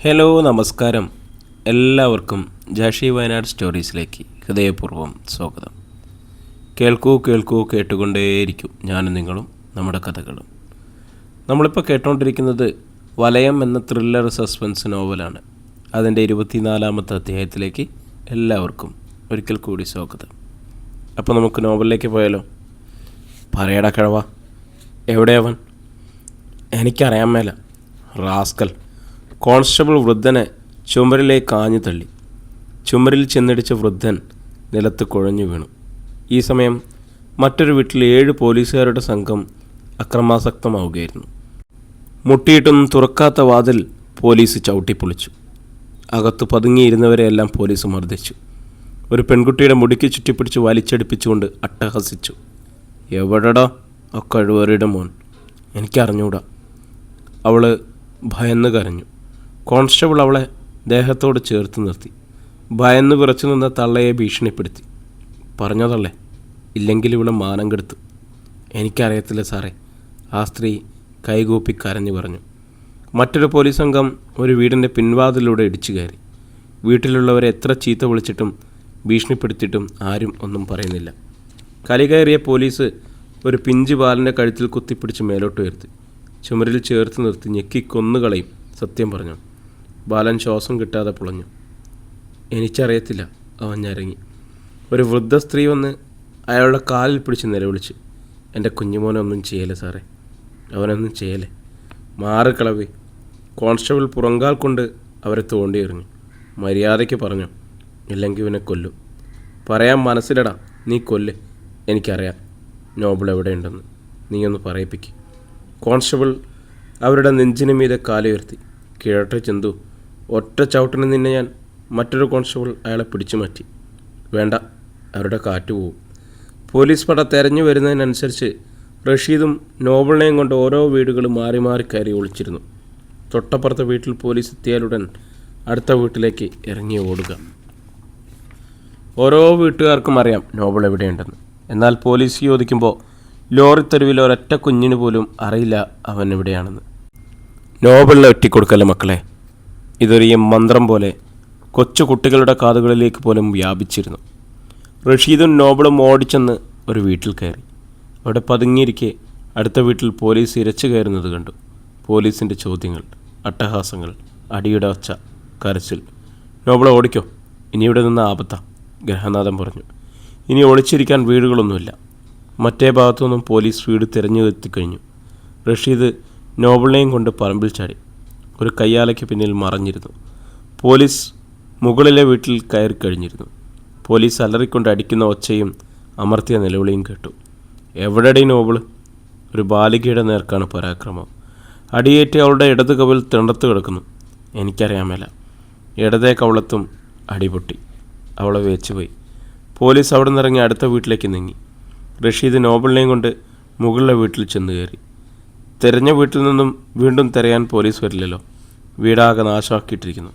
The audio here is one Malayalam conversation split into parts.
ഹലോ നമസ്കാരം. എല്ലാവർക്കും ജാഷി വയനാട് സ്റ്റോറീസിലേക്ക് ഹൃദയപൂർവ്വം സ്വാഗതം. കേൾക്കൂ കേട്ടുകൊണ്ടേയിരിക്കും ഞാനും നിങ്ങളും നമ്മുടെ കഥകളും. നമ്മളിപ്പോൾ കേട്ടുകൊണ്ടിരിക്കുന്നത് വലയം എന്ന ത്രില്ലർ സസ്പെൻസ് നോവലാണ്. അതിൻ്റെ 24-ാമത്തെ അധ്യായത്തിലേക്ക് എല്ലാവർക്കും ഒരിക്കൽ കൂടി സ്വാഗതം. അപ്പോൾ നമുക്ക് നോവലിലേക്ക് പോയാലോ? പറയടാ കിഴവ, എവിടെയവൻ? എനിക്കറിയാൻ മേല. റാസ്കൽ. കോൺസ്റ്റബിൾ വൃദ്ധനെ ചുമരിലേക്ക് ആഞ്ഞു തള്ളി. ചുമരിൽ ചെന്നിടിച്ച വൃദ്ധൻ നിലത്ത് കുഴഞ്ഞു വീണു. ഈ സമയം മറ്റൊരു വീട്ടിൽ 7 പോലീസുകാരുടെ സംഘം അക്രമാസക്തമാവുകയായിരുന്നു. മുട്ടിയിട്ടൊന്നും തുറക്കാത്ത വാതിൽ പോലീസ് ചവിട്ടിപ്പൊളിച്ചു. അകത്ത് പതുങ്ങിയിരുന്നവരെയെല്ലാം പോലീസ് മർദ്ദിച്ചു. ഒരു പെൺകുട്ടിയുടെ മുടിക്ക് ചുറ്റിപ്പിടിച്ച് വലിച്ചടിപ്പിച്ചുകൊണ്ട് അട്ടഹസിച്ചു. എവിടെടാ ആ കഴിവറിയുടെ മോൻ? എനിക്കറിഞ്ഞൂടാ. അവൾ ഭയന്ന് കരഞ്ഞു. കോൺസ്റ്റബിൾ അവളെ ദേഹത്തോട് ചേർത്ത് നിർത്തി. ഭയന്ന് വിറച്ചു നിന്ന തള്ളയെ ഭീഷണിപ്പെടുത്തി. പറഞ്ഞോ തള്ളേ, ഇല്ലെങ്കിൽ ഇവിടെ മാനം കെടുത്തു. എനിക്കറിയത്തില്ല സാറേ, ആ സ്ത്രീ കൈകൂപ്പി കരഞ്ഞു പറഞ്ഞു. മറ്റൊരു പോലീസ് സംഘം ഒരു വീടിൻ്റെ പിൻവാതിലൂടെ ഇടിച്ചു കയറി. വീട്ടിലുള്ളവരെ എത്ര ചീത്ത വിളിച്ചിട്ടും ഭീഷണിപ്പെടുത്തിയിട്ടും ആരും ഒന്നും പറയുന്നില്ല. കലികയറിയ പോലീസ് ഒരു പിഞ്ചു ബാലൻ്റെ കഴുത്തിൽ കുത്തിപ്പിടിച്ച് മേലോട്ട് ഉയർത്തി. ചുമരിൽ ചേർത്ത് നിർത്തി ഞെക്കി കൊന്നുകളയും. സത്യം പറഞ്ഞു. ബാലൻ ശ്വാസം കിട്ടാതെ പുളഞ്ഞു. എനിക്കറിയത്തില്ല, അവൻ ഞരങ്ങി. ഒരു വൃദ്ധ സ്ത്രീ വന്ന് അയാളുടെ കാലിൽ പിടിച്ച് നിലവിളിച്ചു. എൻ്റെ കുഞ്ഞുമോനൊന്നും ചെയ്യലേ സാറേ, അവനൊന്നും ചെയ്യലേ. മാറിക്കളവേ. കോൺസ്റ്റബിൾ പുറങ്കാൽ കൊണ്ട് അവരെ തോണ്ടി എറിഞ്ഞു. മര്യാദയ്ക്ക് പറഞ്ഞു, ഇല്ലെങ്കിൽ ഇവനെ കൊല്ലും. പറയാൻ മനസ്സിലടാ, നീ കൊല്ല്. എനിക്കറിയാം നോബിൾ എവിടെയുണ്ടെന്ന്. നീയൊന്ന് പറയിപ്പിക്ക്. കോൺസ്റ്റബിൾ അവരുടെ നെഞ്ചിന് മീതെ കാലുയർത്തി. കിഴട്ടെ ചെന്തു, ഒറ്റ ചവിട്ടിന് നിന്നെ ഞാൻ. മറ്റൊരു കോൺസ്റ്റബിൾ അയാളെ പിടിച്ചു മാറ്റി. വേണ്ട, അവരുടെ കാറ്റ് പോവും. പോലീസ് പട തെരഞ്ഞു വരുന്നതിനനുസരിച്ച് റഷീദും നോബിളിനെയും കൊണ്ട് ഓരോ വീടുകളും മാറി മാറി കയറി ഒളിച്ചിരുന്നു. തൊട്ടപ്പുറത്തെ വീട്ടിൽ പോലീസ് എത്തിയാലുടൻ അടുത്ത വീട്ടിലേക്ക് ഇറങ്ങി ഓടുക. ഓരോ വീട്ടുകാർക്കും അറിയാം നോബിൾ എവിടെയുണ്ടെന്ന്. എന്നാൽ പോലീസ് ചോദിക്കുമ്പോൾ ലോറിത്തെരുവിൽ ഒരൊറ്റ കുഞ്ഞിന് പോലും അറിയില്ല അവൻ എവിടെയാണെന്ന്. നോബിളിനെ ഒറ്റിക്കൊടുക്കല്ലേ മക്കളെ. ഇതൊരു മന്ത്രം പോലെ കൊച്ചു കുട്ടികളുടെ കാതുകളിലേക്ക് പോലും വ്യാപിച്ചിരുന്നു. റഷീദും നോബിളും ഓടിച്ചെന്ന് ഒരു വീട്ടിൽ കയറി. അവിടെ പതുങ്ങിയിരിക്കെ അടുത്ത വീട്ടിൽ പോലീസ് ഇരച്ചു കയറുന്നത് കണ്ടു. പോലീസിൻ്റെ ചോദ്യങ്ങൾ, അട്ടഹാസങ്ങൾ, അടിയുടെ ഒച്ച, കരച്ചിൽ. നോബിളെ ഓടിക്കോ, ഇനി ഇവിടെ നിന്ന് ആപത്താ, ഗ്രഹനാഥൻ പറഞ്ഞു. ഇനി ഒളിച്ചിരിക്കാൻ വീടുകളൊന്നുമില്ല. മറ്റേ ഭാഗത്തുനിന്നും പോലീസ് വീട് തിരഞ്ഞു എത്തിക്കഴിഞ്ഞു. റഷീദ് നോബിളിനെയും കൊണ്ട് പറമ്പിൽ ചാടി. ഒരു കയ്യാലയ്ക്ക് പിന്നിൽ മറഞ്ഞിരുന്നു. പോലീസ് മുകളിലെ വീട്ടിൽ കയറി കഴിഞ്ഞിരുന്നു. പോലീസ് അലറിക്കൊണ്ട് അടിക്കുന്ന ഒച്ചയും അമർത്തിയ നിലവിളിയും കേട്ടു. എവിടെടി നോബിൾ? ഒരു ബാലികയുടെ നേർക്കാണ് പരാക്രമം. അടിയേറ്റ് അവളുടെ ഇടത് കവിൽ തിണർത്ത് കിടക്കുന്നു. എനിക്കറിയാൻ മേല. ഇടതേ കവളത്തും അടിപൊട്ടി. അവളെ വേച്ചുപോയി. പോലീസ് അവിടെ നിന്നിറങ്ങി അടുത്ത വീട്ടിലേക്ക് നീങ്ങി. റഷീദ് നോബിളിനെയും കൊണ്ട് മുകളിലെ വീട്ടിൽ ചെന്ന് കയറി. തിരഞ്ഞ വീട്ടിൽ നിന്നും വീണ്ടും തിരയാൻ പോലീസ് വരില്ലല്ലോ. വീടാകെ നാശമാക്കിയിട്ടിരിക്കുന്നു.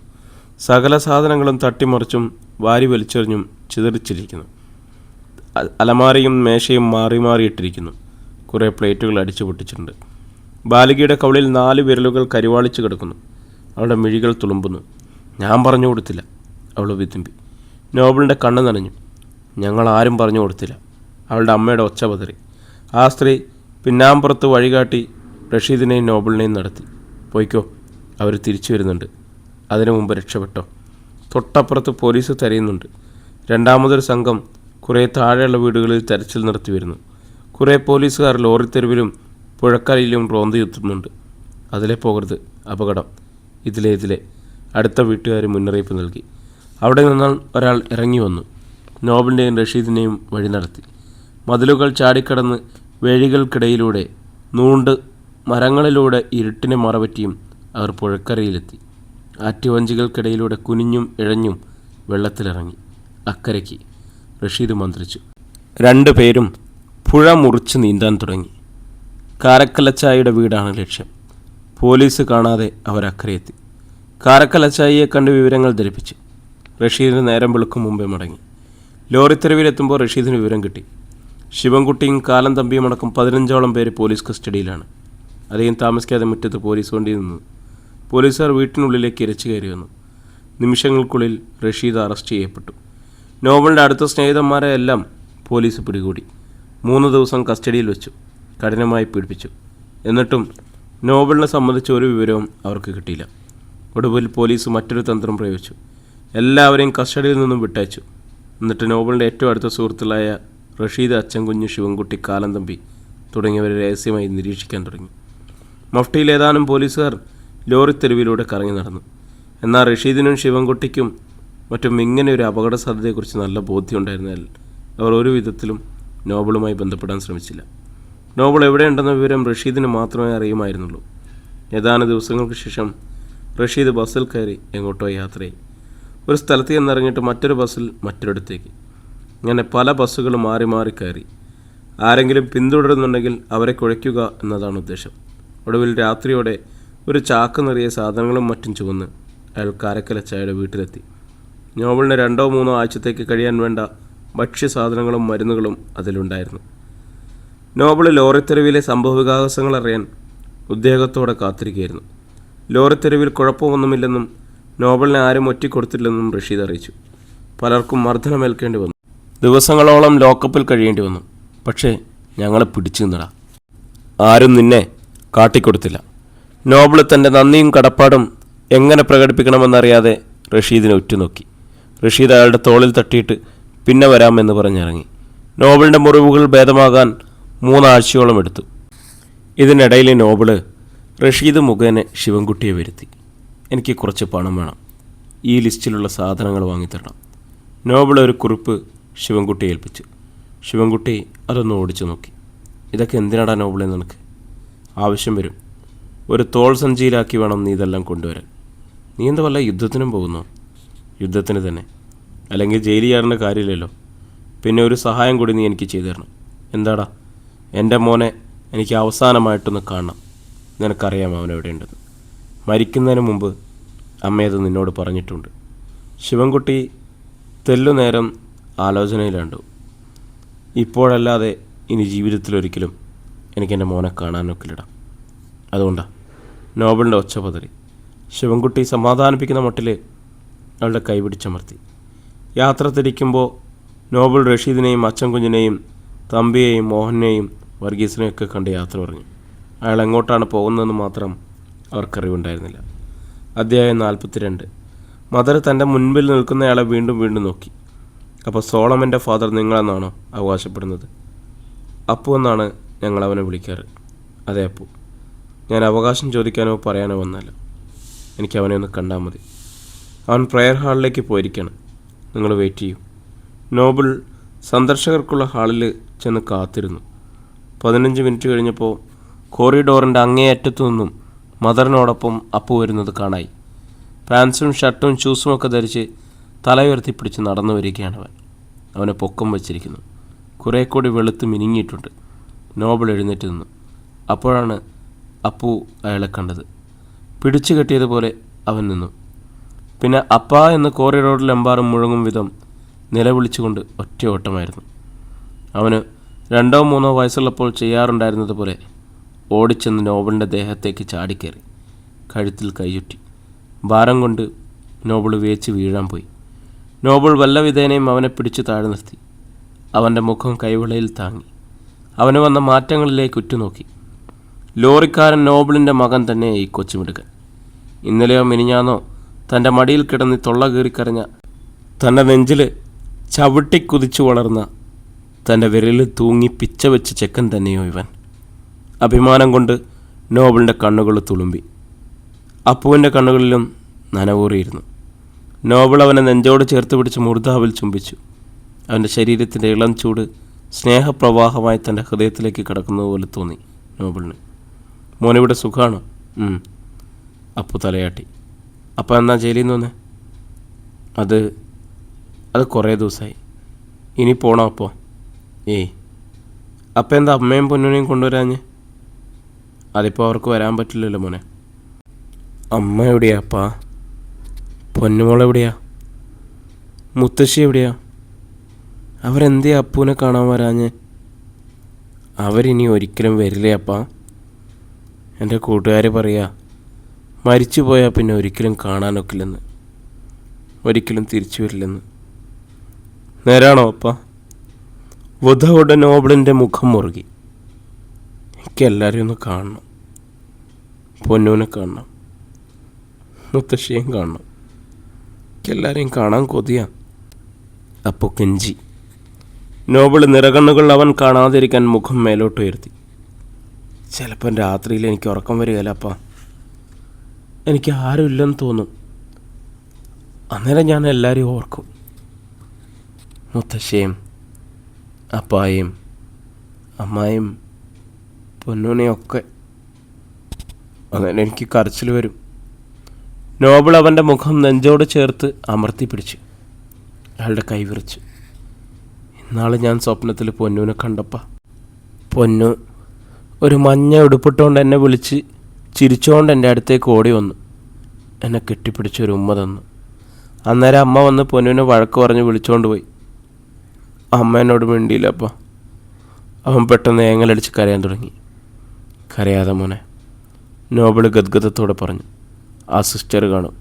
സകല സാധനങ്ങളും തട്ടിമറിച്ചും വാരി വലിച്ചെറിഞ്ഞും ചിതറിച്ചിരിക്കുന്നു. അലമാരയും മേശയും മാറി മാറിയിട്ടിരിക്കുന്നു. കുറേ പ്ലേറ്റുകൾ അടിച്ചു പൊട്ടിച്ചിട്ടുണ്ട്. ബാലികയുടെ കവളിൽ 4 വിരലുകൾ കരിവാളിച്ച് കിടക്കുന്നു. അവളുടെ മിഴികൾ തുളുമ്പുന്നു. ഞാൻ പറഞ്ഞു കൊടുത്തില്ല, അവൾ വിതുമ്പി. നോബിളിൻ്റെ കണ്ണ് നനഞ്ഞു. ഞങ്ങൾ ആരും പറഞ്ഞു കൊടുത്തില്ല. അവളുടെ അമ്മയുടെ ഒച്ച പതറി. ആ സ്ത്രീ പിന്നാമ്പുറത്ത് വഴികാട്ടി റഷീദിനെയും നോബിളിനെയും നടത്തി. പോയിക്കോ, അവർ തിരിച്ചു വരുന്നുണ്ട്. അതിനു മുമ്പ് രക്ഷപ്പെട്ടോ. തൊട്ടപ്പുറത്ത് പോലീസ് തിരയുന്നുണ്ട്. രണ്ടാമതൊരു സംഘം കുറേ താഴെയുള്ള വീടുകളിൽ തെരച്ചിൽ നടത്തി വരുന്നു. കുറേ പോലീസുകാർ ലോറിത്തെരുവിലും പുഴക്കരയിലും റോന്ത് ചുറ്റുന്നുണ്ട്. അതിലെ പോകരുത്, അപകടം. ഇതിലെ അടുത്ത വീട്ടുകാർ മുന്നറിയിപ്പ് നൽകി. അവിടെ നിന്നാൽ ഒരാൾ ഇറങ്ങി വന്നു. നോബിളിൻ്റെയും റഷീദിനെയും വഴി നടത്തി. മതിലുകൾ ചാടിക്കടന്ന് വഴികൾക്കിടയിലൂടെ നൂണ്ട് മരങ്ങളിലൂടെ ഇരുട്ടിനെ മറപറ്റിയും അവർ പുഴക്കരയിലെത്തി. ആറ്റുവഞ്ചികൾക്കിടയിലൂടെ കുനിഞ്ഞും ഇഴഞ്ഞും വെള്ളത്തിലിറങ്ങി. അക്കരയ്ക്ക്. റഷീദ് മന്ത്രിച്ചു. 2 പേരും പുഴ മുറിച്ച് നീന്താൻ തുടങ്ങി. കാരക്കലച്ചായിയുടെ വീടാണ് ലക്ഷ്യം. പോലീസ് കാണാതെ അവരക്കരയെത്തി. കാരക്കലച്ചായിയെ കണ്ട് വിവരങ്ങൾ ധരിപ്പിച്ചു. റഷീദിന് നേരം വെളുക്കും മുമ്പേ മടങ്ങി. ലോറിത്തെരുവിലെത്തുമ്പോൾ റഷീദിന് വിവരം കിട്ടി. ശിവൻകുട്ടിയും കാലം തമ്പിയും അടക്കം 15ഓളം പേര് പോലീസ് കസ്റ്റഡിയിലാണ്. അധികം താമസിക്കാതെ മുറ്റത്ത് പോലീസ് വണ്ടി നിന്നു. പോലീസുകാർ വീട്ടിനുള്ളിലേക്ക് ഇരച്ചു കയറി വന്നു. നിമിഷങ്ങൾക്കുള്ളിൽ റഷീദ് അറസ്റ്റ് ചെയ്യപ്പെട്ടു. നോബലിൻ്റെ അടുത്ത സ്നേഹിതന്മാരെ എല്ലാം പോലീസ് പിടികൂടി. 3 ദിവസം കസ്റ്റഡിയിൽ വെച്ചു, കഠിനമായി പീഡിപ്പിച്ചു. എന്നിട്ടും നോബലിനെ സംബന്ധിച്ച് ഒരു വിവരവും അവർക്ക് കിട്ടിയില്ല. ഒടുവിൽ പോലീസ് മറ്റൊരു തന്ത്രം പ്രയോഗിച്ചു. എല്ലാവരെയും കസ്റ്റഡിയിൽ നിന്നും വിട്ടയച്ചു. എന്നിട്ട് നോബലിൻ്റെ ഏറ്റവും അടുത്ത സുഹൃത്തുക്കളായ റഷീദ്, അച്ചൻകുഞ്ഞ്, ശിവൻകുട്ടി, കാലന്തമ്പി തുടങ്ങിയവരെ രഹസ്യമായി നിരീക്ഷിക്കാൻ തുടങ്ങി. മഫ്റ്റിയിൽ ഏതാനും പോലീസുകാർ ലോറി തെരുവിലൂടെ കറങ്ങി നടന്നു. എന്നാൽ റഷീദിനും ശിവൻകുട്ടിക്കും മറ്റും ഇങ്ങനെ ഒരു അപകട സാധ്യതയെക്കുറിച്ച് നല്ല ബോധ്യമുണ്ടായിരുന്നാൽ അവർ ഒരു വിധത്തിലും നോബലുമായി ബന്ധപ്പെടാൻ ശ്രമിച്ചില്ല. നോബൽ എവിടെയുണ്ടെന്ന വിവരം റഷീദിന് മാത്രമേ അറിയുമായിരുന്നുള്ളൂ. ഏതാനും ദിവസങ്ങൾക്ക് ശേഷം റഷീദ് ബസ്സിൽ കയറി എങ്ങോട്ടോ യാത്രയായി. ഒരു സ്ഥലത്ത് ചെന്നിറങ്ങിയിട്ട് മറ്റൊരു ബസ്സിൽ മറ്റൊരിടത്തേക്ക്. ഇങ്ങനെ പല ബസ്സുകളും മാറി മാറി കയറി. ആരെങ്കിലും പിന്തുടരുന്നുണ്ടെങ്കിൽ അവരെ കുഴയ്ക്കുക എന്നതാണ് ഉദ്ദേശം. ഒടുവിൽ രാത്രിയോടെ ഒരു ചാക്ക് നിറയെ സാധനങ്ങളും മറ്റും ചുവന്ന് അയാൾ കാരക്കലച്ചായയുടെ വീട്ടിലെത്തി. നോബലിന് 2-3 ആഴ്ചത്തേക്ക് കഴിയാൻ വേണ്ട ഭക്ഷ്യസാധനങ്ങളും മരുന്നുകളും അതിലുണ്ടായിരുന്നു. നോബൽ ലോറിത്തെരുവിലെ സംഭവവികാസങ്ങൾ അറിയാൻ ഉദ്വേഗത്തോടെ കാത്തിരിക്കുകയായിരുന്നു. ലോറിത്തെരുവിൽ കുഴപ്പമൊന്നുമില്ലെന്നും നോബലിനെ ആരും ഒറ്റിക്കൊടുത്തില്ലെന്നും റഷീദ് അറിയിച്ചു. പലർക്കും മർദ്ദനമേൽക്കേണ്ടി വന്നു. ദിവസങ്ങളോളം ലോക്കപ്പിൽ കഴിയേണ്ടി വന്നു. പക്ഷേ ഞങ്ങളെ പിടിച്ചു നിന്നടാ. ആരും നിന്നെ കാട്ടിക്കൊടുത്തില്ല. നോബൽ തൻ്റെ നന്ദിയും കടപ്പാടും എങ്ങനെ പ്രകടിപ്പിക്കണമെന്നറിയാതെ റഷീദിനെ ഉറ്റുനോക്കി. റഷീദ് അയാളുടെ തോളിൽ തട്ടിയിട്ട് പിന്നെ വരാമെന്ന് പറഞ്ഞിറങ്ങി. നോബലിൻ്റെ മുറിവുകൾ ഭേദമാകാൻ 3 ആഴ്ചയോളം എടുത്തു. ഇതിനിടയിൽ നോബിള് റഷീദ് മുഖേന ശിവൻകുട്ടിയെ വരുത്തി. എനിക്ക് കുറച്ച് പണം വേണം, ഈ ലിസ്റ്റിലുള്ള സാധനങ്ങൾ വാങ്ങിത്തരണം. നോബിൾ ഒരു കുറിപ്പ് ശിവൻകുട്ടിയെ ഏൽപ്പിച്ചു. ശിവൻകുട്ടി അതൊന്ന് ഓടിച്ചു നോക്കി. ഇതൊക്കെ എന്തിനാടാ നോബിളെ നിനക്ക്? ആവശ്യം വരും. ഒരു തോൾ സഞ്ചിയിലാക്കി വേണം നീ ഇതെല്ലാം കൊണ്ടുവരാൻ. നീ എന്താ വല്ല യുദ്ധത്തിനും പോകുന്നോ? യുദ്ധത്തിന് തന്നെ, അല്ലെങ്കിൽ ജയിലിൽ ചാടേണ്ട കാര്യമില്ലല്ലോ. പിന്നെ ഒരു സഹായം കൂടി നീ എനിക്ക് ചെയ്തു തരണം. എന്താടാ? എൻ്റെ മോനെ എനിക്ക് അവസാനമായിട്ടൊന്ന് കാണണം. നിനക്കറിയാം അവനെവിടെയുണ്ടെന്ന്. മരിക്കുന്നതിന് മുമ്പ് അമ്മയത് നിന്നോട് പറഞ്ഞിട്ടുണ്ട്. ശിവൻകുട്ടി തെല്ലുനേരം ആലോചനയിലുണ്ടു. ഇപ്പോഴല്ലാതെ ഇനി ജീവിതത്തിലൊരിക്കലും എനിക്കെൻ്റെ മോനെ കാണാനൊക്കില്ലടാ. അതുകൊണ്ടാണ്. നോബലിൻ്റെ ഒച്ച പതറി. ശിവൻകുട്ടി സമാധാനിപ്പിക്കുന്ന മട്ടിൽ അവളുടെ കൈപിടിച്ചമർത്തി. യാത്ര തിരിക്കുമ്പോൾ നോബൽ റഷീദിനെയും അച്ചൻകുഞ്ഞിനെയും തമ്പിയെയും മോഹനെയും വർഗീസിനെയൊക്കെ കണ്ട് യാത്ര പറഞ്ഞു. അയാൾ എങ്ങോട്ടാണ് പോകുന്നതെന്ന് മാത്രം അവർക്കറിവുണ്ടായിരുന്നില്ല. അധ്യായം 42. മദർ തൻ്റെ മുൻപിൽ നിൽക്കുന്നയാളെ വീണ്ടും വീണ്ടും നോക്കി. അപ്പോൾ സോളമൻ്റെ ഫാദർ നിങ്ങളെന്നാണോ അവകാശപ്പെടുന്നത്? അപ്പു എന്നാണ് ഞങ്ങൾ അവനെ വിളിക്കാറ്. അതെ അപ്പു. ഞാൻ അവകാശം ചോദിക്കാനോ പറയാനോ വന്നല്ല. എനിക്ക് അവനെ ഒന്ന് കണ്ടാൽ മതി. അവൻ പ്രെയർ ഹാളിലേക്ക് പോയിരിക്കുകയാണ്. നിങ്ങൾ വെയിറ്റ് ചെയ്യൂ. നോബിൾ സന്ദർശകർക്കുള്ള ഹാളിൽ ചെന്ന് കാത്തിരുന്നു. 15 മിനിറ്റ് കഴിഞ്ഞപ്പോൾ കോറിഡോറിൻ്റെ അങ്ങേയറ്റത്തു നിന്നും മദറിനോടൊപ്പം അപ്പു വരുന്നത് കാണായി. പാൻസും ഷർട്ടും ഷൂസുമൊക്കെ ധരിച്ച് തലയുയർത്തിപ്പിടിച്ച് നടന്നു വരികയാണവൻ. അവനെ പൊക്കം വച്ചിരിക്കുന്നു. കുറേ കൂടി വെളുത്ത് മിനുങ്ങിയിട്ടുണ്ട്. നോബിൾ എഴുന്നേറ്റ് നിന്നു. അപ്പോഴാണ് അപ്പു അയാളെ കണ്ടത്. പിടിച്ചു കെട്ടിയതുപോലെ അവൻ നിന്നു. പിന്നെ അപ്പാ എന്ന് കോറിഡോറിലെമ്പാറും മുഴങ്ങും വിധം നിലവിളിച്ചുകൊണ്ട് ഒറ്റ ഓട്ടമായിരുന്നു. അവന് 2-3 വയസ്സുള്ളപ്പോൾ ചെയ്യാറുണ്ടായിരുന്നത് പോലെ ഓടിച്ചെന്ന് നോബിളിൻ്റെ ദേഹത്തേക്ക് ചാടിക്കയറി. കഴുത്തിൽ കൈയുറ്റി. ഭാരം കൊണ്ട് നോബിൾ വേച്ച് വീഴാൻ പോയി. നോബിൾ വല്ല വിധേനയും അവനെ പിടിച്ചു താഴെ നിർത്തി. അവൻ്റെ മുഖം കൈവിളയിൽ താങ്ങി. അവന് വന്ന മാറ്റങ്ങളിലേക്ക് ഉറ്റുനോക്കി. ലോറിക്കാരൻ നോബിളിൻ്റെ മകൻ തന്നെ ഈ കൊച്ചുമിടുക്കൻ. ഇന്നലെയോ മിനിഞ്ഞാന്നോ തൻ്റെ മടിയിൽ കിടന്ന് തൊള്ള കീറിക്കരഞ്ഞ, തൻ്റെ നെഞ്ചിൽ ചവിട്ടിക്കുതിച്ചു വളർന്ന, തൻ്റെ വിരലിൽ തൂങ്ങി പിച്ച വെച്ച ചെക്കൻ തന്നെയോ ഇവൻ. അഭിമാനം കൊണ്ട് നോബിളിൻ്റെ കണ്ണുകൾ തുളുമ്പി. അപ്പുവിൻ്റെ കണ്ണുകളിലും നനവൂറിയിരുന്നു. നോബിൾ അവനെ നെഞ്ചോട് ചേർത്ത് പിടിച്ച് മൂർധാവിൽ ചുംബിച്ചു. അവൻ്റെ ശരീരത്തിൻ്റെ ഇളം ചൂട് സ്നേഹപ്രവാഹമായി തൻ്റെ ഹൃദയത്തിലേക്ക് കിടക്കുന്നത് പോലെ തോന്നി നോബിളിന്. മോനിവിടെ സുഖമാണോ? അപ്പു തലയാട്ടി. അപ്പം എന്നാ ജയിലിൽ നിന്ന് വന്നേ? അത് കുറേ ദിവസമായി. ഇനി പോണോ അപ്പോൾ? അപ്പം എന്താ അമ്മയും പൊന്നിനെയും കൊണ്ടുവരാഞ്ഞ്? അതിപ്പോൾ അവർക്ക് വരാൻ പറ്റില്ലല്ലോ മോനെ. അമ്മ എവിടെയാ അപ്പാ? പൊന്നുമോളെവിടെയാ? മുത്തശ്ശി എവിടെയാ? അവരെന്തേ അപ്പൂനെ കാണാൻ വരാഞ്ഞ്? അവരിനി ഒരിക്കലും വരില്ലേ അപ്പാ? എൻ്റെ കൂട്ടുകാർ പറയാ മരിച്ചു പോയാൽ പിന്നെ ഒരിക്കലും കാണാനൊക്കില്ലെന്ന്, ഒരിക്കലും തിരിച്ചു വരില്ലെന്ന്. നേരാണോ അപ്പ? വധുവിടെ നോബിളിൻ്റെ മുഖം മുറുകി. എനിക്ക് എല്ലാവരെയും ഒന്ന് കാണണം. പൊന്നൂനെ കാണണം, മുത്തശ്ശിയും കാണണം. എനിക്കെല്ലാവരെയും കാണാൻ കൊതിയാ. അപ്പോൾ കെഞ്ചി. നോബിൾ നിറകണ്ണുകൾ അവൻ കാണാതിരിക്കാൻ മുഖം മേലോട്ട് ഉയർത്തി. ചിലപ്പം രാത്രിയിൽ എനിക്ക് ഉറക്കം വരികയില്ലപ്പാ. എനിക്ക് ആരുമില്ലെന്ന് തോന്നും. അന്നേരം ഞാൻ എല്ലാവരെയും ഓർക്കും, മുത്തശ്ശിയും അപ്പായും അമ്മായും പൊന്നൂനെയൊക്കെ. അങ്ങനെ എനിക്ക് കരച്ചിൽ വരും. നോബിൾ അവൻ്റെ മുഖം നെഞ്ചോട് ചേർത്ത് അമർത്തി പിടിച്ചു. അയാളുടെ കൈ വിറച്ചു. ഇന്നാൾ ഞാൻ സ്വപ്നത്തിൽ പൊന്നൂനെ കണ്ടപ്പാ. പൊന്നു ഒരു മഞ്ഞ ഉടുപ്പിട്ടുകൊണ്ട് എന്നെ വിളിച്ച് ചിരിച്ചുകൊണ്ട് എൻ്റെ അടുത്തേക്ക് ഓടി വന്നു. എന്നെ കെട്ടിപ്പിടിച്ചൊരു ഉമ്മ തന്നു. അന്നേരം അമ്മ വന്ന് പൊന്നൂനെ വഴക്ക് പറഞ്ഞ് വിളിച്ചുകൊണ്ട് പോയി. അമ്മ എന്നോട് മിണ്ടിയില്ലപ്പാ. അവൻ പെട്ടെന്ന് ഏങ്ങലടിച്ച് കരയാൻ തുടങ്ങി. കരയാതെ മോനെ, നോബിൾ ഗദ്ഗതത്തോടെ പറഞ്ഞു. ആ സിസ്റ്റർ കാണും,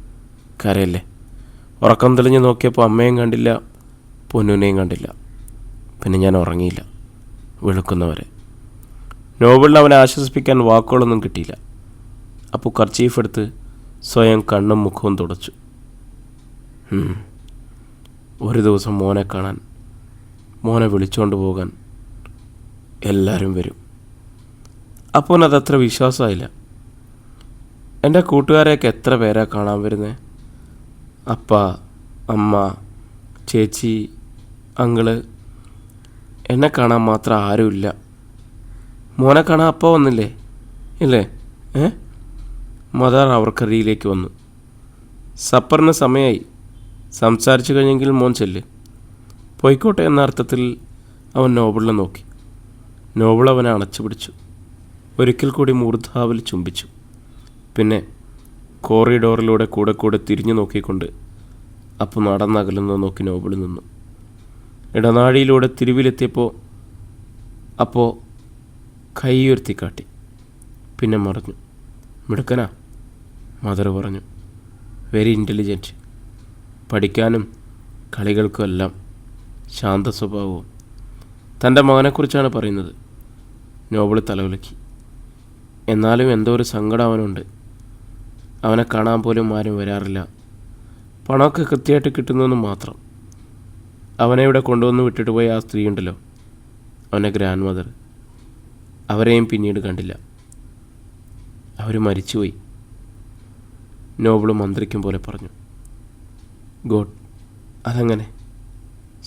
കരയല്ലേ. ഉറക്കം തെളിഞ്ഞ് നോക്കിയപ്പോൾ അമ്മയും കണ്ടില്ല, പൊന്നൂനെയും കണ്ടില്ല. പിന്നെ ഞാൻ ഉറങ്ങിയില്ല വെളുക്കുന്നവരെ. നോബിളിനെ അവനെ ആശ്വസിപ്പിക്കാൻ വാക്കുകളൊന്നും കിട്ടിയില്ല. അപ്പോൾ കർച്ചീഫ് എടുത്ത് സ്വയം കണ്ണും മുഖവും തുടച്ചു. ഒരു ദിവസം മോനെ കാണാൻ, മോനെ വിളിച്ചുകൊണ്ട് പോകാൻ എല്ലാവരും വരും. അപ്പോൾ അതത്ര വിശ്വാസമായില്ല. എൻ്റെ കൂട്ടുകാരെയൊക്കെ എത്ര പേരാ കാണാൻ വരുന്നത്? അപ്പ, അമ്മ, ചേച്ചി, അങ്കിള്. എന്നെ കാണാൻ മാത്രം ആരുമില്ല. മോനെ കാണാൻ അപ്പ വന്നില്ലേ? ഇല്ലേ? മദർ അവർക്കരിയിലേക്ക് വന്നു. സപ്പറിന് സമയമായി. സംസാരിച്ചു കഴിഞ്ഞെങ്കിൽ മോൻ ചെല്ല്. പോയിക്കോട്ടെ എന്ന അർത്ഥത്തിൽ അവൻ നോബിളിനെ നോക്കി. നോബിൾ അവനെ അണച്ചു പിടിച്ചു. ഒരിക്കൽ കൂടി മൂർധാവിൽ ചുംബിച്ചു. പിന്നെ കോറിഡോറിലൂടെ കൂടെ തിരിഞ്ഞു നോക്കിക്കൊണ്ട് അപ്പോൾ നടന്നകലുന്നത് നോക്കി നോബിൾ നിന്നു. ഇടനാഴിയിലൂടെ തിരിവിലെത്തിയപ്പോൾ അപ്പോൾ കൈ ഉയർത്തി കാട്ടി. പിന്നെ മറഞ്ഞു. മിടുക്കനാ, മദർ പറഞ്ഞു. Very intelligent. പഠിക്കാനും കളികൾക്കും എല്ലാം ശാന്ത സ്വഭാവവും. തൻ്റെ മകനെക്കുറിച്ചാണ് പറയുന്നത്. നോബിൾ തലകുലുക്കി. എന്നാലും എന്തോ ഒരു സങ്കടം അവനുണ്ട്. അവനെ കാണാൻ പോലും ആരും വരാറില്ല. പണമൊക്കെ കൃത്യമായിട്ട് കിട്ടുന്നതെന്ന് മാത്രം. അവനെ ഇവിടെ കൊണ്ടുവന്ന് വിട്ടിട്ട് പോയ ആ സ്ത്രീ ഉണ്ടല്ലോ, അവൻ്റെ ഗ്രാൻഡ് മദർ, അവരെയും പിന്നീട് കണ്ടില്ല. അവർ മരിച്ചുപോയി. നോബിൾ മന്ത്രിക്കും പോലെ പറഞ്ഞു. ഗോഡ്, അതങ്ങനെ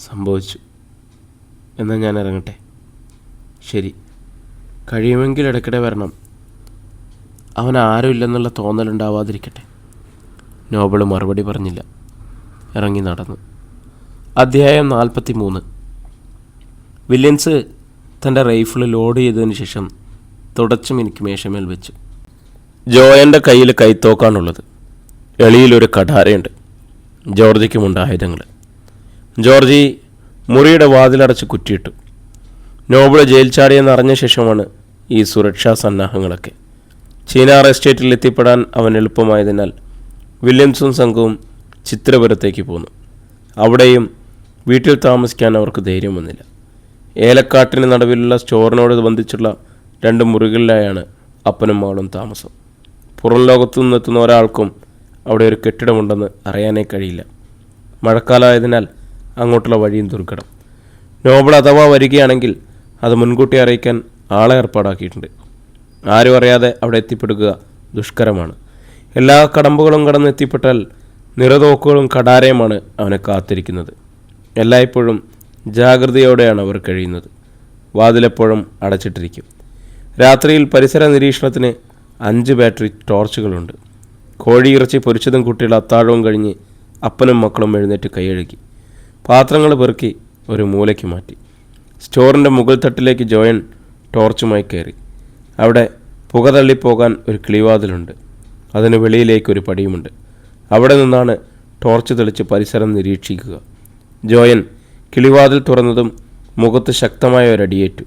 സംഭവിച്ചു. എന്നാൽ ഞാൻ ഇറങ്ങട്ടെ. ശരി, കഴിയുമെങ്കിൽ ഇടയ്ക്കിടെ വരണം. അവൻ ആരുമില്ലെന്നുള്ള തോന്നലുണ്ടാവാതിരിക്കട്ടെ. നോബിൾ മറുപടി പറഞ്ഞില്ല. ഇറങ്ങി നടന്നു. അധ്യായം 43. വില്യൻസ് തൻ്റെ റൈഫിൾ ലോഡ് ചെയ്തതിന് ശേഷം തുടച്ചും എനിക്ക് മേശമേൽ വെച്ചു. ജോയൻ്റെ കയ്യിൽ കൈത്തോക്കാണുള്ളത്. എളിയിലൊരു കഠാരയുണ്ട്. ജോർജിക്കുമുണ്ട് ആയുധങ്ങൾ. ജോർജി മുറിയുടെ വാതിലടച്ച് കുറ്റിയിട്ടു. നോബിൾ ജയിൽ ചാടിയെന്ന് അറിഞ്ഞ ശേഷമാണ് ഈ സുരക്ഷാ സന്നാഹങ്ങളൊക്കെ. ചീനാർ എസ്റ്റേറ്റിൽ എത്തിപ്പെടാൻ അവൻ എളുപ്പമായതിനാൽ വില്യംസും സംഘവും ചിത്രപുരത്തേക്ക് പോന്നു. അവിടെയും വീട്ടിൽ താമസിക്കാൻ അവർക്ക് ധൈര്യം വന്നില്ല. ഏലക്കാട്ടിന് നടുവിലുള്ള സ്റ്റോറിനോട് ബന്ധിച്ചുള്ള 2 മുറികളിലായാണ് അപ്പനും മകളും താമസം. പുറം ലോകത്തു നിന്നെത്തുന്ന ഒരാൾക്കും അവിടെ ഒരു കെട്ടിടമുണ്ടെന്ന് അറിയാനേ കഴിയില്ല. മഴക്കാലമായതിനാൽ അങ്ങോട്ടുള്ള വഴിയും ദുർഘടം. നോബിൾ അഥവാ വരികയാണെങ്കിൽ അത് മുൻകൂട്ടി അറിയിക്കാൻ ആളെ ഏർപ്പാടാക്കിയിട്ടുണ്ട്. ആരും അറിയാതെ അവിടെ എത്തിപ്പെടുക ദുഷ്കരമാണ്. എല്ലാ കടമ്പുകളും കടന്ന് എത്തിപ്പെട്ടാൽ നിറതോക്കുകളും കടാരയുമാണ് അവനെ കാത്തിരിക്കുന്നത്. എല്ലായ്പ്പോഴും ജാഗ്രതയോടെയാണ് അവർ കഴിയുന്നത്. വാതിലെപ്പോഴും അടച്ചിട്ടിരിക്കും. രാത്രിയിൽ പരിസര നിരീക്ഷണത്തിന് 5 ബാറ്ററി ടോർച്ചുകളുണ്ട്. കോഴിയിറച്ചി പൊരിച്ചതും കുട്ടിയുടെ അത്താഴവും കഴിഞ്ഞ് അപ്പനും മക്കളും എഴുന്നേറ്റ് കൈയഴുകി പാത്രങ്ങൾ പെറുക്കി ഒരു മൂലയ്ക്ക് മാറ്റി. സ്റ്റോറിൻ്റെ മുകൾ തട്ടിലേക്ക് ജോയൻ ടോർച്ചുമായി കയറി. അവിടെ പുക തള്ളിപ്പോകാൻ ഒരു കിളിവാതിലുണ്ട്. അതിന് വെളിയിലേക്കൊരു പടിയുമുണ്ട്. അവിടെ നിന്നാണ് ടോർച്ച് തെളിച്ച് പരിസരം നിരീക്ഷിക്കുക. ജോയൻ കിളിവാതിൽ തുറന്നതും മുഖത്ത് ശക്തമായ ഒരടിയേറ്റു.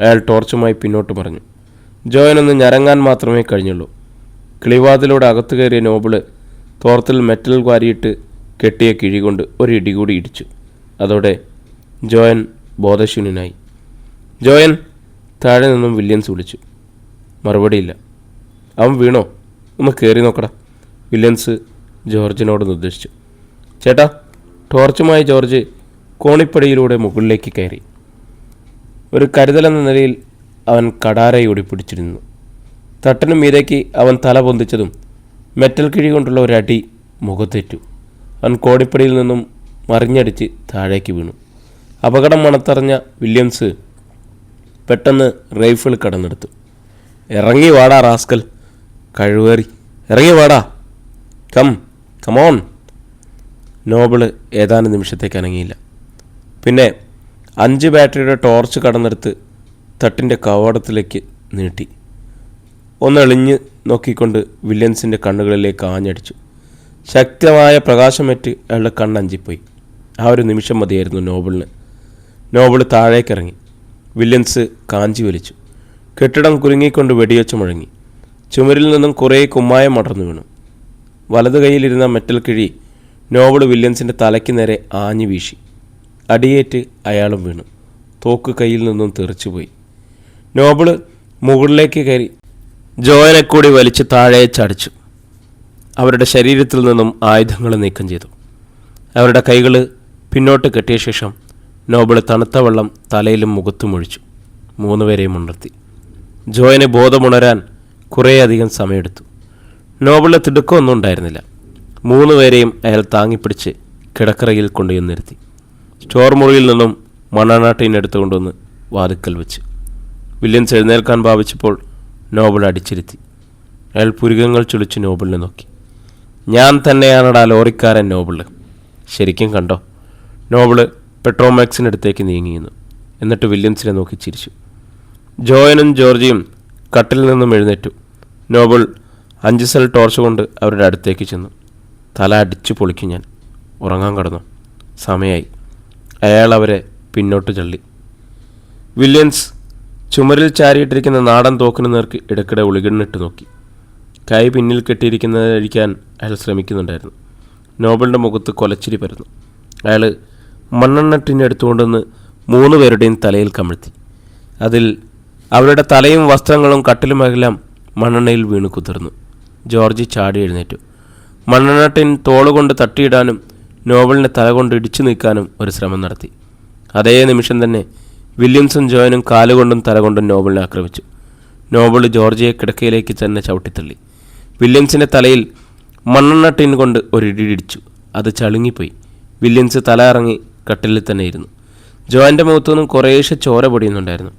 അയാൾ ടോർച്ചുമായി പിന്നോട്ട് പറഞ്ഞു. ജോയനൊന്ന് ഞരങ്ങാൻ മാത്രമേ കഴിഞ്ഞുള്ളൂ. കിളിവാതിലൂടെ അകത്തു കയറിയ നോബിള് തോർത്തിൽ മെറ്റൽ വാരിയിട്ട് കെട്ടിയ കിഴി കൊണ്ട് ഒരു ഇടി കൂടി ഇടിച്ചു. അതോടെ ജോയൻ ബോധശൂന്യനായി. ജോയൻ! താഴെ നിന്നും വില്യംസ് വിളിച്ചു. മറുപടിയില്ല. അവൻ വീണോ? ഒന്ന് കയറി നോക്കടാ, വില്യംസ് ജോർജിനോട് നിർദ്ദേശിച്ചു. ചേട്ടാ! ടോർച്ചുമായി ജോർജ് കോണിപ്പടിയിലൂടെ മുകളിലേക്ക് കയറി. ഒരു കരുതലെന്ന നിലയിൽ അവൻ കടാരയോടി പിടിച്ചിരുന്നു. തട്ടിനു മീതേക്ക് അവൻ തല പൊന്തിച്ചതും മെറ്റൽ കിഴി കൊണ്ടുള്ള ഒരടി മുഖത്തേറ്റു. അവൻ കോണിപ്പടിയിൽ നിന്നും മറിഞ്ഞടിച്ച് താഴേക്ക് വീണു. അപകടം മണത്തറിഞ്ഞ വില്യംസ് പെട്ടെന്ന് റൈഫിൾ കടന്നെടുത്തു. ഇറങ്ങി വാടാ റാസ്കൽ, കഴിവേറി, ഇറങ്ങി വാടാ, കമോൺ. നോബിള് ഏതാനും നിമിഷത്തേക്ക് അനങ്ങിയില്ല. പിന്നെ 5 ബാറ്ററിയുടെ ടോർച്ച് കടന്നെടുത്ത് തട്ടിൻ്റെ കവാടത്തിലേക്ക് നീട്ടി. ഒന്നെളിഞ്ഞ് നോക്കിക്കൊണ്ട് വില്യംസിൻ്റെ കണ്ണുകളിലേക്ക് ആഞ്ഞടിച്ചു. ശക്തമായ പ്രകാശമേറ്റ് അയാളുടെ കണ്ണഞ്ചിപ്പോയി. ആ ഒരു നിമിഷം മതിയായിരുന്നു നോബിളിന്. നോബിള് താഴേക്കിറങ്ങി. വില്യംസ് കാഞ്ചി വലിച്ചു. കെട്ടിടം കുലുങ്ങിക്കൊണ്ട് വെടിവെച്ച് മുഴങ്ങി. ചുമരിൽ നിന്നും കുറേ കുമ്മായം മടർന്നു വീണു. വലതു കൈയിലിരുന്ന മെറ്റൽ കിഴി നോബിള് വില്യംസിൻ്റെ തലയ്ക്ക് നേരെ ആഞ്ഞു വീശി. അടിയേറ്റ് അയാളും വീണു. തോക്ക് കയ്യിൽ നിന്നും തെറിച്ചുപോയി. നോബിള് മുകളിലേക്ക് കയറി ജോയനെ കൂടി വലിച്ച് താഴെ ചടിച്ചു. അവരുടെ ശരീരത്തിൽ നിന്നും ആയുധങ്ങൾ നീക്കം ചെയ്തു. അവരുടെ കൈകൾ പിന്നോട്ട് കെട്ടിയ ശേഷം നോബിള് തണുത്ത വെള്ളം തലയിലും മുഖത്തും ഒഴിച്ചു. 3 പേരെയും ഉണർത്തി. ജോയന് ബോധമുണരാൻ കുറേയധികം സമയമെടുത്തു. നോബിളിന് തിടുക്കമൊന്നും ഉണ്ടായിരുന്നില്ല. 3 പേരെയും അയാൾ താങ്ങിപ്പിടിച്ച് കിടക്കറയിൽ കൊണ്ടുപോയി നിർത്തി. സ്റ്റോർ മുറിയിൽ നിന്നും മണ്ണാട്ടിനെടുത്തു കൊണ്ടുവന്ന് വാതിക്കൽ വെച്ച്. വില്യംസ് എഴുന്നേൽക്കാൻ ഭാവിച്ചപ്പോൾ നോബിൾ അടിച്ചിരുത്തി. അയാൾ പുരുകങ്ങൾ ചുളിച്ച് നോബിളിനെ നോക്കി. ഞാൻ തന്നെയാണടാ ലോറിക്കാരൻ നോബിള്, ശരിക്കും കണ്ടോ? നോബിള് പെട്രോമാക്സിനടുത്തേക്ക് നീങ്ങിയിരുന്നു. എന്നിട്ട് വില്യംസിനെ നോക്കി ചിരിച്ചു. ജോയനും ജോർജിയും കട്ടിൽ നിന്നും എഴുന്നേറ്റു. നോബിൾ 5 സെൽ ടോർച്ച് കൊണ്ട് അവരുടെ അടുത്തേക്ക് ചെന്നു. തല അടിച്ചു പൊളിക്കും ഞാൻ. ഉറങ്ങാൻ കടന്നു. സമയമായി. അയാൾ അവരെ പിന്നോട്ട് തള്ളി. വില്യംസ് ചുമരിൽ ചാരിയിട്ടിരിക്കുന്ന നാടൻ തോക്കിന് നേർക്ക് ഇടയ്ക്കിടെ ഒളികിണിട്ട് നോക്കി. കൈ പിന്നിൽ കെട്ടിയിരിക്കുന്നതഴിക്കാൻ അയാൾ ശ്രമിക്കുന്നുണ്ടായിരുന്നു. നോബിളിൻ്റെ മുഖത്ത് കൊലച്ചിരി പരന്നു. അയാൾ മണ്ണെണ്ണട്ടിനെ എടുത്തുകൊണ്ടുവന്ന് 3 പേരുടെയും തലയിൽ കമിഴ്ത്തി. അതിൽ അവരുടെ തലയും വസ്ത്രങ്ങളും കട്ടിലുമെല്ലാം മണ്ണെണ്ണയിൽ വീണ് കുതിർന്നു. ജോർജ് ചാടി എഴുന്നേറ്റു. മണ്ണെണ്ണട്ടിൻ തോളുകൊണ്ട് തട്ടിയിടാനും നോബിളിനെ തല കൊണ്ട് ഇടിച്ചു നീക്കാനും ഒരു ശ്രമം നടത്തി. അതേ നിമിഷം തന്നെ വില്യംസും ജോയനും കാലുകൊണ്ടും തലകൊണ്ടും നോബിളിനെ ആക്രമിച്ചു. നോബിൾ ജോർജിയെ കിടക്കയിലേക്ക് തന്നെ ചവിട്ടിത്തള്ളി. വില്യംസിൻ്റെ തലയിൽ മണ്ണെണ്ണട്ടിൻ കൊണ്ട് ഒരിടിയിടിച്ചു. അത് ചളുങ്ങിപ്പോയി. വില്യംസ് തല ഇറങ്ങി കട്ടിലിൽ തന്നെ ഇരുന്നു. ജോയൻ്റെ മുഖത്തു നിന്നും കുറേശ്ശെ ചോര പൊടിയുന്നുണ്ടായിരുന്നു.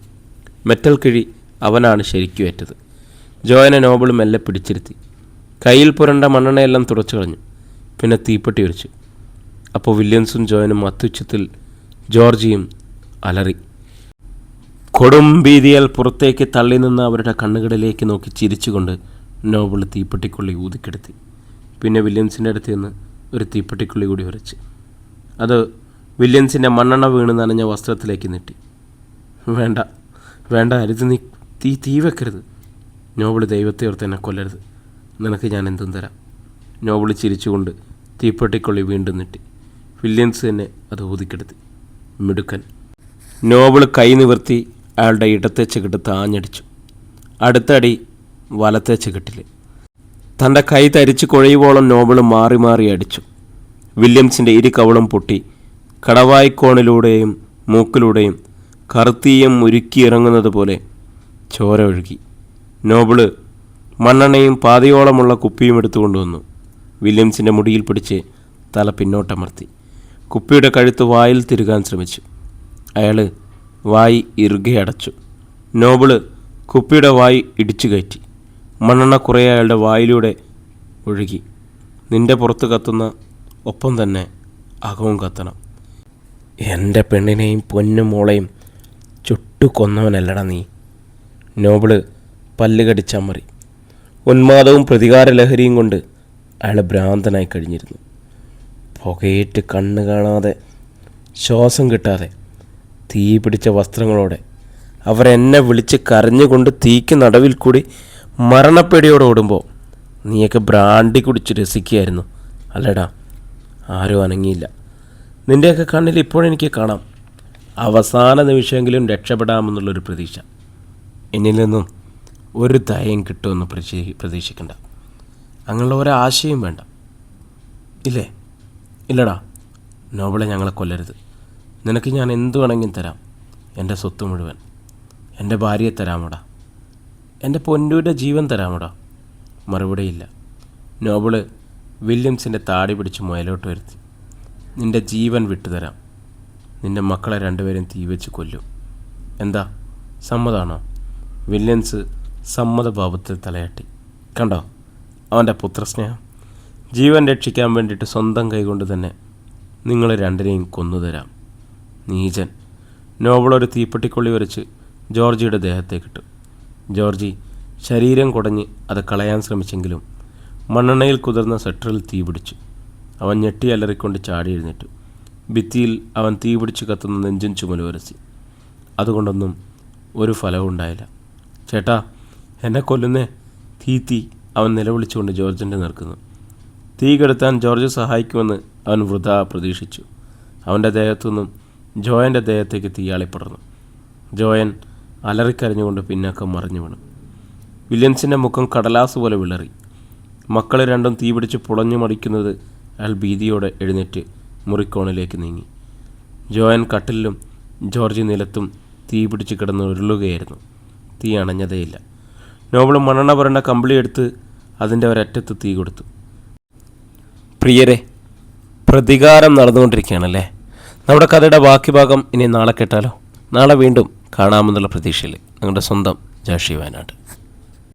മെറ്റൽ കിഴി അവനാണ് ശരിക്കും ഏറ്റത്. ജോയനെ നോബിൾ മെല്ലെ പിടിച്ചിരുത്തി. കയ്യിൽ പുരണ്ട മണ്ണെണ്ണയെല്ലാം തുടച്ചു കളഞ്ഞു. പിന്നെ തീപ്പെട്ടി ഉരിച്ചു. അപ്പോൾ വില്യംസും ജോയനും അത്യുച്ചത്തിൽ, ജോർജിയും അലറി. കൊടും ഭീതിയാൽ പുറത്തേക്ക് തള്ളി നിന്ന് അവരുടെ കണ്ണുകളിലേക്ക് നോക്കി ചിരിച്ചുകൊണ്ട് നോബിൾ തീപ്പെട്ടിക്കുള്ളി ഊതിക്കെടുത്തി. പിന്നെ വില്യംസിൻ്റെ അടുത്ത് നിന്ന് ഒരു തീപ്പെട്ടിക്കുള്ളി കൂടി ഉരച്ച് അത് വില്യംസിൻ്റെ മണ്ണെണ്ണ വീണ് നനഞ്ഞ വസ്ത്രത്തിലേക്ക് നീട്ടി. വേണ്ട വേണ്ട, അരുത്, നീ തീ വെക്കരുത്. നോബിൾ ദൈവത്തെ ഓർത്ത് എന്നെ കൊല്ലരുത്. നിനക്ക് ഞാൻ എന്തും തരാം. നോബിൾ ചിരിച്ചുകൊണ്ട് തീപ്പെട്ടിക്കുള്ളി വീണ്ടും നീട്ടി. വില്യംസ് തന്നെ അത് ഊതിക്കെടുത്തി. മിടുക്കൻ. നോബിൾ കൈ നിവർത്തി അയാളുടെ ഇടത്തെ ചെകിട്ട് താഞ്ഞടിച്ചു. അടുത്ത അടി വലത്തെ ചെകിട്ടിൽ. തൻ്റെ കൈ തരിച്ച് കുഴയുവോളം നോബിൾ മാറി മാറി അടിച്ചു. വില്യംസിൻ്റെ കവളും പൊട്ടി. കടവായ്ക്കോണിലൂടെയും മൂക്കിലൂടെയും കറുത്തീയം ഉരുക്കിയിറങ്ങുന്നത് പോലെ ചോര ഒഴുകി. നോബിള് മണ്ണെണ്ണയും പാതിയോളമുള്ള കുപ്പിയും എടുത്തുകൊണ്ടുവന്നു. വില്യംസിൻ്റെ മുടിയിൽ പിടിച്ച് തല പിന്നോട്ടമർത്തി. കുപ്പിയുടെ കഴുത്ത് വായിൽ തിരുകാൻ ശ്രമിച്ചു. അയാൾ വായി ഇറുകെ അടച്ചു. നോബിള് കുപ്പിയുടെ വായി ഇടിച്ചു കയറ്റി. മണ്ണെണ്ണ കുറേ അയാളുടെ വായിലൂടെ ഒഴുകി. നിന്റെ പുറത്ത് കത്തുന്ന ഒപ്പം തന്നെ അകവും കത്തണം. എൻ്റെ പെണ്ണിനെയും പൊന്നും മോളെയും ചുട്ടു കൊന്നവനല്ലട നീ. നോബിള് പല്ല് കടിച്ചമറി. ഉന്മാദവും പ്രതികാര ലഹരിയും കൊണ്ട് അയാൾ ഭ്രാന്തനായി കഴിഞ്ഞിരുന്നു. പുകയിട്ട് കണ്ണ് കാണാതെ, ശ്വാസം കിട്ടാതെ, തീ പിടിച്ച വസ്ത്രങ്ങളോടെ അവരെന്നെ വിളിച്ച് കരഞ്ഞുകൊണ്ട് തീക്ക് നടുവിൽ കൂടി മരണപ്പേടിയോടെ ഓടുമ്പോൾ നീയൊക്കെ ബ്രാൻഡി കുടിച്ച് രസിക്കുകയായിരുന്നു അല്ലടാ. ആരും അനങ്ങിയില്ല. നിൻ്റെയൊക്കെ കണ്ണിൽ ഇപ്പോഴെനിക്ക് കാണാം അവസാന നിമിഷമെങ്കിലും രക്ഷപ്പെടാമെന്നുള്ളൊരു പ്രതീക്ഷ. എന്നിൽ നിന്നും ഒരു ദയം കിട്ടുമെന്ന് പ്രതീക്ഷിക്കണ്ട. അങ്ങനെയുള്ള ഒരാശയും വേണ്ട. ഇല്ലേ? ഇല്ലടാ. നോബിളെ, ഞങ്ങളെ കൊല്ലരുത്. നിനക്ക് ഞാൻ എന്തു വേണമെങ്കിലും തരാം. എൻ്റെ സ്വത്ത് മുഴുവൻ. എൻ്റെ ഭാര്യയെ തരാമോടാ. എൻ്റെ പൊന്നൂരുടെ ജീവൻ തരാമോടാ. മറുപടിയില്ല. നോബിള് വില്യംസിൻ്റെ താടി പിടിച്ച് മുയലോട്ട് വരുത്തി. നിൻ്റെ ജീവൻ വിട്ടുതരാം. നിൻ്റെ മക്കളെ രണ്ടുപേരും തീ വെച്ച് കൊല്ലും. എന്താ, സമ്മതമാണോ? വില്യംസ് സമ്മതഭാവത്തിൽ തലയാട്ടി. കണ്ടോ അവൻ്റെ പുത്രസ്നേഹം. ജീവൻ രക്ഷിക്കാൻ വേണ്ടിയിട്ട് സ്വന്തം കൈകൊണ്ട് തന്നെ നിങ്ങൾ രണ്ടിനെയും കൊന്നുതരാം. നീചൻ. നോബിളൊരു തീപ്പെട്ടിക്കൊള്ളി വരച്ച് ജോർജിയുടെ ദേഹത്തേക്കിട്ടു. ജോർജി ശരീരം കുടഞ്ഞ് അത് കളയാൻ ശ്രമിച്ചെങ്കിലും മണ്ണെണ്ണയിൽ കുതിർന്ന സെറ്ററിൽ തീ പിടിച്ചു. അവൻ ഞെട്ടി അലറിക്കൊണ്ട് ചാടി എഴുന്നേറ്റു. ഭിത്തിയിൽ അവൻ തീ പിടിച്ച് കത്തുന്ന നെഞ്ചും ചുമല് വരച്ച്. അതുകൊണ്ടൊന്നും ഒരു ഫലവും ഉണ്ടായില്ല. ചേട്ടാ, എന്നെ കൊല്ലുന്നേ, തീ അവൻ നിലവിളിച്ചുകൊണ്ട് ജോർജിൻ്റെ നിൽക്കുന്നു. തീ കെടുത്താൻ ജോർജ് സഹായിക്കുമെന്ന് അവൻ വൃഥാ പ്രതീക്ഷിച്ചു. അവൻ്റെ ദേഹത്തുനിന്നും ജോയൻ്റെ ദേഹത്തേക്ക് തീയാളിപ്പടർന്നു. ജോയൻ അലറിക്കരഞ്ഞുകൊണ്ട് പിന്നാക്കം മറിഞ്ഞു വീണു. വില്യംസിൻ്റെ മുഖം കടലാസ് പോലെ വിളറി. മക്കൾ രണ്ടും തീ പിടിച്ച് പുളഞ്ഞു മടിക്കുന്നത് അയാൾ ഭീതിയോടെ എഴുന്നേറ്റ് മുറിക്കോണിലേക്ക് നീങ്ങി. ജോയൻ കട്ടിലും ജോർജ് നിലത്തും തീ പിടിച്ച് കിടന്ന് ഉരുളുകയായിരുന്നു. തീ അണഞ്ഞതേയില്ല. നോബിൾ മണ്ണെണ്ണ പുരണ്ട കമ്പിളി എടുത്ത് അതിൻ്റെ ഒരറ്റത്ത് തീ കൊടുത്തു. പ്രിയരെ, പ്രതികാരം നടന്നുകൊണ്ടിരിക്കുകയാണല്ലേ. നമ്മുടെ കഥയുടെ ബാക്കി ഭാഗം ഇനി നാളെ കേട്ടാലോ? നാളെ വീണ്ടും കാണാമെന്നുള്ള പ്രതീക്ഷയിൽ നിങ്ങളുടെ സ്വന്തം ജാഷി വയനാട്.